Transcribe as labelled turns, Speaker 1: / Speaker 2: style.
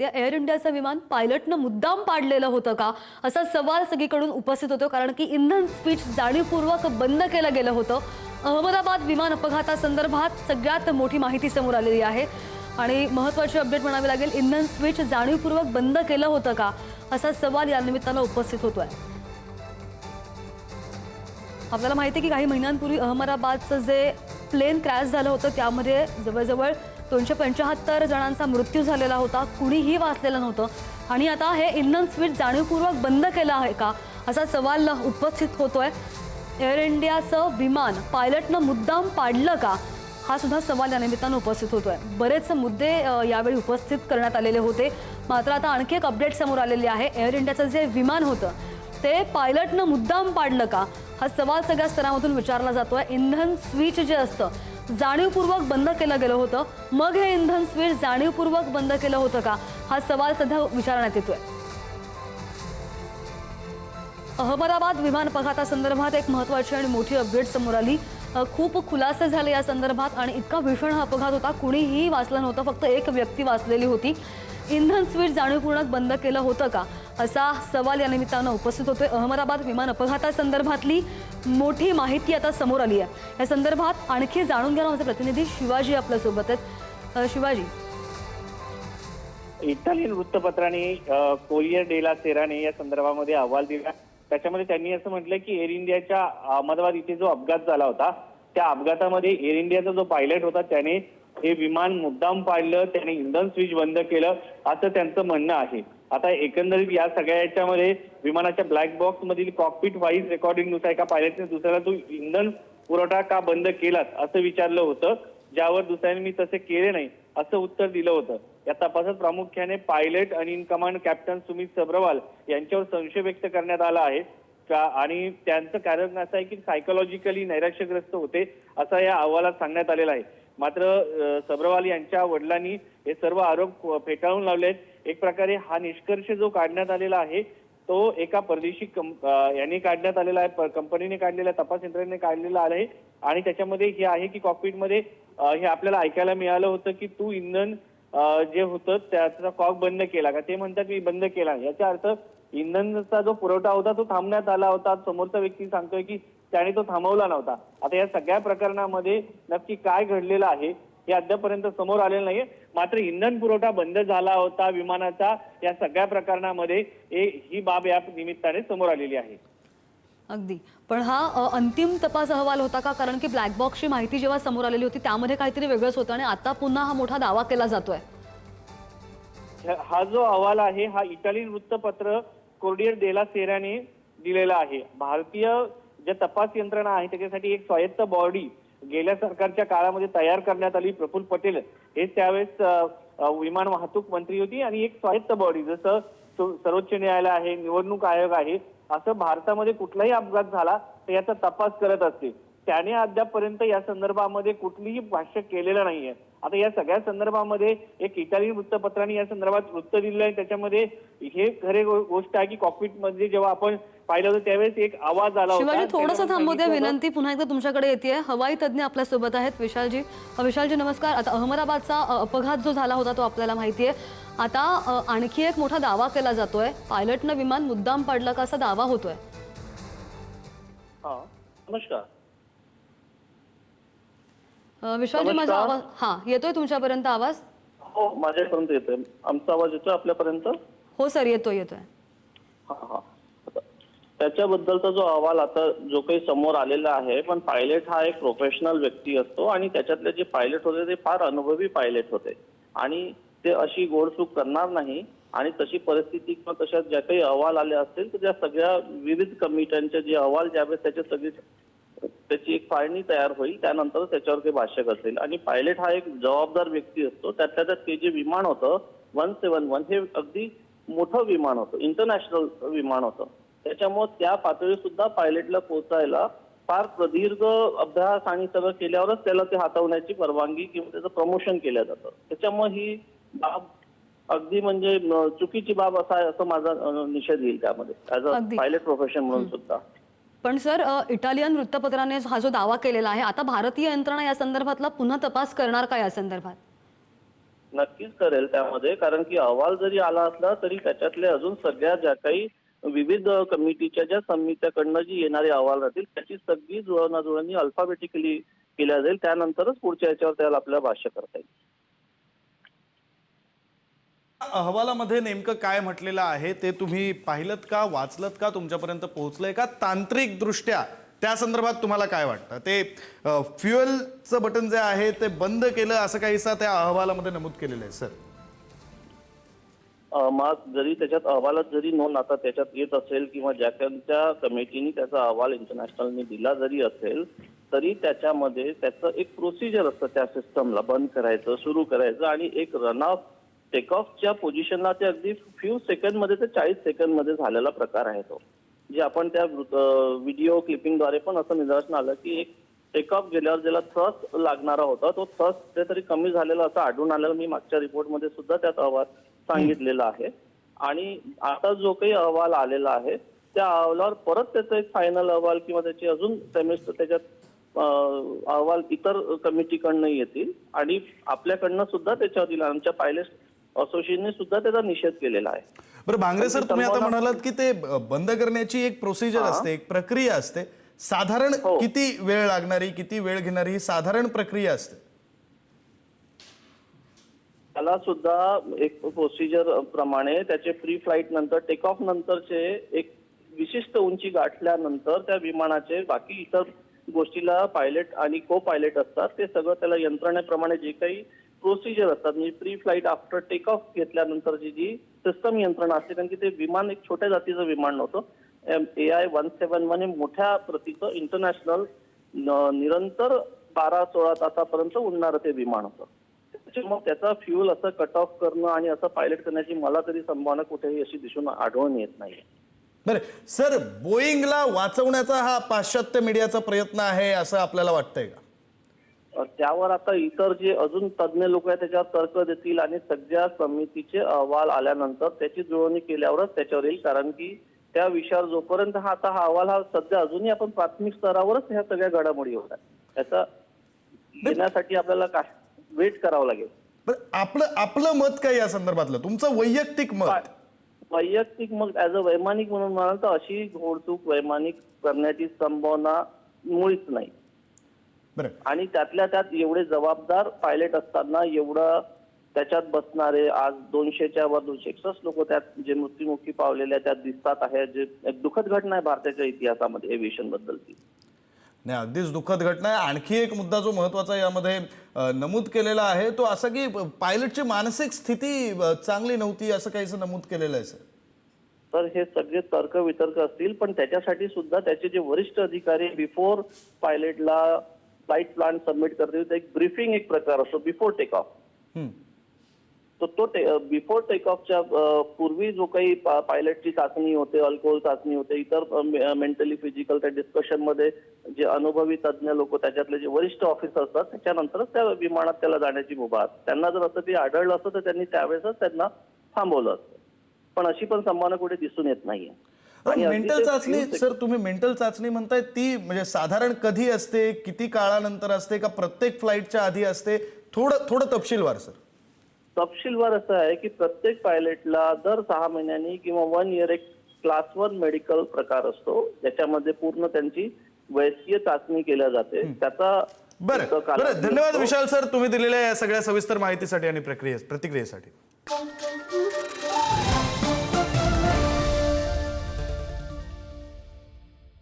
Speaker 1: त्या एअर इंडियाचं विमान पायलटनं मुद्दाम पाडलेलं होतं का असा सवाल सगळीकडून उपस्थित होतो, कारण की इंधन स्विच जाणीवपूर्वक बंद केलं गेलं होतं. अहमदाबाद विमान अपघातासंदर्भात सगळ्यात मोठी माहिती समोर आलेली आहे आणि महत्त्वाची अपडेट म्हणावी लागेल. इंधन स्विच जाणीवपूर्वक बंद केलं होतं का असा सवाल या निमित्तानं उपस्थित होतोय. आपल्याला माहिती आहे की काही महिन्यांपूर्वी अहमदाबादचं जे प्लेन क्रॅश झालं होतं त्यामध्ये जवळजवळ 275 जणांचा मृत्यू झालेला होता. कुणीही वाचलेलं नव्हतं आणि आता हे इंधन स्विच जाणीवपूर्वक बंद केलं आहे का असा सवाल उपस्थित होतोय. एअर इंडियाचं विमान पायलटनं मुद्दाम पाडलं का हा सुद्धा सवाल या निमित्तानं उपस्थित होतोय. बरेच मुद्दे यावेळी उपस्थित करण्यात आलेले होते. मात्र आता आणखी एक अपडेट समोर आलेली आहे. एअर इंडियाचं जे विमान होतं ते पायलटनं मुद्दाम पाडलं का हा सवाल सगळ्या स्तरामधून विचारला जातोय. इंधन स्विच जे असतं जाणीवपूर्वक बंद केलं गेलं होतं, मग हे इंधन स्विच जाणीवपूर्वक बंद केलं होतं का हा सवाल सध्या विचारण्यात येतोय. अहमदाबाद विमान अपघातासंदर्भात एक महत्त्वाची आणि मोठी अपडेट समोर आली. खूप खुलासे झाले या संदर्भात आणि इतका भीषण हा अपघात होता, कुणीही वाचलं नव्हतं, फक्त एक व्यक्ती वाचलेली होती. इंधन स्विच जाणीवपूर्वक बंद केलं होतं का असा सवाल या निमित्तानं उपस्थित होतोय. अहमदाबाद विमान अपघातासंदर्भातली मोठी माहिती आता समोर आली आहे. या संदर्भात आणखी जाणून घेणार माझे प्रतिनिधी शिवाजी आपल्यासोबत आहेत. शिवाजी,
Speaker 2: इटालियन वृत्तपत्राने कोरियर डेला सेराने या संदर्भामध्ये अहवाल दिला. त्याच्यामध्ये त्यांनी असं म्हटलं की एअर इंडियाच्या अहमदाबाद इथे जो अपघात झाला होता त्या अपघातामध्ये एअर इंडियाचा जो पायलट होता त्याने हे विमान मुद्दाम पाडलं, त्याने इंधन स्विच बंद केलं असं त्यांचं म्हणणं आहे. आता एकंदरीत या सगळ्या याच्यामध्ये विमानाच्या ब्लॅक बॉक्स मधील कॉकपिट व्हाईस रेकॉर्डिंग नुसार एका पायलटने दुसऱ्याला तू इंधन पुरवठा का बंद केलास असं विचारलं होतं, ज्यावर दुसऱ्याने मी तसे केले नाही असं उत्तर दिलं होतं. या तपासात प्रामुख्याने पायलट आणि in command captain Sumit Sabharwal यांच्यावर संशय व्यक्त करण्यात आला आहे आणि त्यांचं कारण असं आहे की सायकोलॉजिकली नैराश्यग्रस्त होते असं या अहवालात सांगण्यात आलेलं आहे. मात्र सब्रवाल यांच्या वडिलांनी हे सर्व आरोप फेटाळून लावले. एक प्रकारे हा निष्कर्ष जो काढण्यात आलेला आहे तो एका परदेशी यांनी काढण्यात आलेला आहे, कंपनीने काढलेला, तपास यंत्रणेने काढलेला आहे आणि त्याच्यामध्ये हे आहे की कॉकपिटमध्ये हे आपल्याला ऐकायला मिळालं होतं की तू इंधन जे होतं त्याचा कॉक बंद केला का. ते म्हणतात की बंद केला. याचा अर्थ इंधनाचा जो पुरवठा होता तो थांबण्यात आला होता. समोरचा व्यक्ती सांगतोय की त्याने तो थांबवला नव्हता. आता या सगळ्या प्रकरणामध्ये नक्की काय घडलेलं आहे हे अद्यापर्यंत समोर आलेलं नाहीये. मात्र इंधन पुरवठा बंद झाला होता विमानाचा या सगळ्या प्रकरणामध्ये ही बाब या निमित्ताने समोर आलेली आहे.
Speaker 1: अगदी. पण हा अंतिम तपास अहवाल होता का? कारण की ब्लॅक बॉक्सची माहिती जेव्हा समोर आलेली होती त्यामध्ये काहीतरी वेगळंच होतं आणि आता पुन्हा हा मोठा दावा केला जातोय.
Speaker 2: हा जो अहवाल आहे हा इटालियन वृत्तपत्र कोरियर डेला सेराने दिलेला आहे. भारतीय ज्या तपास यंत्रणा आहे त्याच्यासाठी एक स्वायत्त बॉडी गेल्या सरकारच्या काळामध्ये तयार करण्यात आली. प्रफुल्ल पटेल हे त्यावेळेस विमान वाहतूक मंत्री होती आणि एक स्वायत्त बॉडी जसं सर्वोच्च न्यायालय आहे, निवडणूक आयोग आहे, असं भारतामध्ये कुठलाही अपघात झाला तर याचा तपास करत असते. त्याने अद्यापपर्यंत या संदर्भामध्ये कुठलीही भाष्य केलेलं नाहीये. आता या सगळ्या संदर्भामध्ये एक इटालियन वृत्तपत्राने या संदर्भात वृत्त दिलं आहे. त्याच्यामध्ये हे खरे गोष्ट आहे की कॉकपिट मध्ये जेव्हा आपण पाहिलं होतं त्यावेळेस एक आवाज आला होता.
Speaker 1: शिवाजी, थोडंसं थांबू द्या. विनंती पुन्हा एकदा तुमच्याकडे येते. हवाई तज्ज्ञ आपल्या सोबत आहेत विशालजी. विशालजी नमस्कार. आता अहमदाबादचा अपघात जो झाला होता तो आपल्याला माहिती आहे. आता आणखी एक मोठा दावा केला जातोय. पायलटनं विमान मुद्दाम पाडलं का असा दावा होतोय.
Speaker 2: नमस्कार
Speaker 1: विशालजी, माझा आवाज येतोय तुमच्यापर्यंत आवाज?
Speaker 2: हो, माझ्यापर्यंत येतोय. आमचा आवाज येतोय आपल्यापर्यंत?
Speaker 1: हो सर, येतोय.
Speaker 2: त्याच्याबद्दलचा जो अहवाल आता जो काही समोर आलेला आहे, पण पायलट हा एक प्रोफेशनल व्यक्ती असतो आणि त्याच्यातले जे पायलट होते ते फार अनुभवी पायलट होते आणि ते अशी गोडचूक करणार नाही. आणि तशी परिस्थिती किंवा तशा ज्या काही अहवाल आले असतील तर त्या सगळ्या विविध कमिट्यांचे जे अहवाल ज्यावेळेस त्याची एक फाळणी तयार होईल त्यानंतर त्याच्यावर काही भाष्य करतील. आणि पायलट हा एक जबाबदार व्यक्ती असतो. त्यातल्या त्यात ते जे विमान होतं 171 हे अगदी मोठं विमान होतं, इंटरनॅशनल विमान होतं. त्याच्यामुळे त्या पातळी सुद्धा पायलटला पोहोचायला फार प्रदीर्घ अभ्यास आणि सगळं केल्यावरच त्याला ते हाताळण्याची परवानगी किंवा त्याचं प्रमोशन केलं जातं. त्याच्यामुळे ही बाब अगदी म्हणजे चुकीची बाब असं माझा निषेध येईल त्यामध्ये ऍज अ पायलट प्रोफेशन म्हणून सुद्धा.
Speaker 1: पण सर, इटालियन वृत्तपत्राने हा जो दावा केलेला आहे, आता भारतीय यंत्रणा या संदर्भातला पुन्हा तपास करणार का या संदर्भात?
Speaker 3: नक्कीच करेल त्यामध्ये, कारण की अहवाल जरी आला असला तरी त्याच्यातले अजून सगळ्या ज्या काही विविध कमिटीच्या ज्या समित्याकडनं जी येणारे अहवाल राहतील त्याची सगळी जुळवणाजुळवणी अल्फाबेटिकली केल्या जाईल. त्यानंतरच पुढच्या याच्यावर त्याला आपल्याला भाष्य करता येईल.
Speaker 4: अहवालामध्ये नेमकं काय म्हटलेलं आहे ते तुम्ही पाहिलत का, वाचलत का, तुमच्यापर्यंत पोहोचलंय का? तांत्रिक दृष्ट्या त्या संदर्भात तुम्हाला काय वाटतं? ते फ्युएलचं बटन जे आहे ते बंद केलं असं काहीसा त्या अहवालामध्ये नमूद केलेलं आहे सर.
Speaker 3: मग जरी त्याच्यात अहवालात जरी नोंद आता त्याच्यात येत असेल किंवा ज्या त्या कमिटीने त्याचा अहवाल इंटरनॅशनलने दिला जरी असेल तरी त्याच्यामध्ये त्याचं एक प्रोसिजर असतं त्या सिस्टमला बंद करायचं, सुरू करायचं आणि एक रन ऑफ टेक ऑफच्या पोझिशनला ते अगदी फ्यू सेकंडमध्ये ते 40 सेकंडमध्ये झालेला प्रकार आहे तो. जे आपण त्या व्हिडिओ क्लिपिंगद्वारे पण असं निदर्शन आलं की एक टेक ऑफ गेल्यावर ज्याला थ्रस्ट लागणारा होता तो थ्रस्ट कुठेतरी कमी झालेला असं आढळून आलेलं मी मागच्या रिपोर्टमध्ये सुद्धा त्यात अहवाल सांगितलेला आहे. आणि आता जो काही अहवाल आलेला आहे त्या अहवालावर परत त्याचा एक फायनल अहवाल किंवा त्याची अजून सेमेस्टर त्याच्यात अहवाल इतर कमिटीकडनं येतील आणि आपल्याकडनं सुद्धा त्याच्यावर आमच्या पायलट असोसिएशनने सुद्धा त्याचा निषेध केलेला आहे.
Speaker 4: बरं भांगरे सर, तुम्ही आता म्हणालात की ते बंद करण्याची एक प्रोसिजर असते, एक प्रक्रिया असते. साधारण किती वेळ लागणारी, किती वेळ घेणारी ही साधारण प्रक्रिया असते?
Speaker 3: त्याला सुद्धा एक प्रोसिजर प्रमाणे त्याचे प्री फ्लाईट नंतर टेक ऑफ नंतरचे एक विशिष्ट उंची गाठल्यानंतर त्या विमानाचे बाकी इतर गोष्टीला पायलट आणि को पायलट असतात ते सगळं त्याला यंत्रणेप्रमाणे जे काही प्रोसिजर असतात म्हणजे pre flight after take off घेतल्यानंतरची जी सिस्टम यंत्रणा असते, कारण की ते विमान एक छोट्या जातीचं विमान नव्हतं. AI-171 हे मोठ्या प्रतीचं इंटरनॅशनल निरंतर 12-16 तासापर्यंत उडणारं ते विमान होतं. त्याच्यामुळे त्याचा फ्युल असं कट ऑफ करणं आणि असं पायलट करण्याची मला तरी संभावना कुठेही अशी दिसून आढळून येत नाही.
Speaker 4: बरं सर, बोईंगला वाचवण्याचा हा पाश्चात्य मीडियाचा प्रयत्न आहे असं आपल्याला वाटतंय का?
Speaker 3: त्यावर आता इतर जे अजून तज्ज्ञ लोक आहेत त्याच्यावर तर्क देतील आणि सगळ्या समितीचे अहवाल आल्यानंतर त्याची जुळवणी केल्यावरच त्याच्यावर येईल. कारण की त्या विषयावर जोपर्यंत हा अहवाल हा सध्या अजूनही आपण प्राथमिक स्तरावरच ह्या सगळ्या घडामोडी होत आहेत. त्याचा घेण्यासाठी आपल्याला काय वेट करावं लागेल.
Speaker 4: बरं आपलं मत काय या संदर्भातलं, तुमचं वैयक्तिक मत?
Speaker 3: वैयक्तिक मग ऍज अ वैमानिक म्हणून म्हणाल तर अशी घोडचूक वैमानिक करण्याची संभावना मुळीच नाही. आणि त्यातल्या त्यात एवढे जबाबदार पायलट असताना एवढं त्याच्यात बसणारे आज 200च्या वर 261 लोक त्यात जे मृत्युमुखी पावलेल्या त्यात दिसतात आहे, जे एक दुःखद घटना आहे भारताच्या इतिहासामध्ये एव्हिएशन बद्दलची.
Speaker 4: नाही, अगदीच दुःखद घटना आहे. आणखी एक मुद्दा जो महत्वाचा यामध्ये नमूद केलेला आहे तो असा की पायलटची मानसिक स्थिती चांगली नव्हती असं काहीसं नमूद केलेलं आहे सर.
Speaker 3: तर हे सगळे तर्क वितर्क असतील पण त्याच्यासाठी सुद्धा त्याचे जे वरिष्ठ अधिकारी बिफोर पायलटला फ्लाईट प्लॅन सबमिट करतील एक ब्रीफिंग एक प्रकार असतो बिफोर टेक ऑफ. तो बिफोर टेक ऑफच्या पूर्वी जो काही पायलटची चाचणी होते, अल्कोहोल चाचणी होते, इतर मेंटली फिजिकल त्या डिस्कशन मध्ये जे अनुभवी तज्ज्ञ लोक त्याच्यातले जे वरिष्ठ ऑफिसर असतात त्याच्यानंतरच त्या विमानात त्याला जाण्याची मुभा असते. त्यांना जर असं ते आढळलं असतं तर त्यांनी त्यावेळेसच त्यांना थांबवलं असतं. पण अशी पण संभावना कुठे दिसून येत नाहीये.
Speaker 4: मेंटल चाचणी सर, तुम्ही मेंटल चाचणी म्हणताय ती म्हणजे साधारण कधी असते, किती काळानंतर असते का प्रत्येक फ्लाईटच्या आधी असते? थोडं तपशीलवार सर.
Speaker 3: तपशीलवार असं आहे की प्रत्येक पायलटला दर 6 महिन्यांनी किंवा 1 इयर एक क्लास 1 मेडिकल प्रकार असतो ज्याच्यामध्ये पूर्ण त्यांची वैद्यकीय चाचणी केल्या जाते. त्याचा
Speaker 4: बरं, धन्यवाद विशाल सर तुम्ही दिलेल्या या सगळ्या सविस्तर माहितीसाठी आणि प्रतिक्रियेसाठी.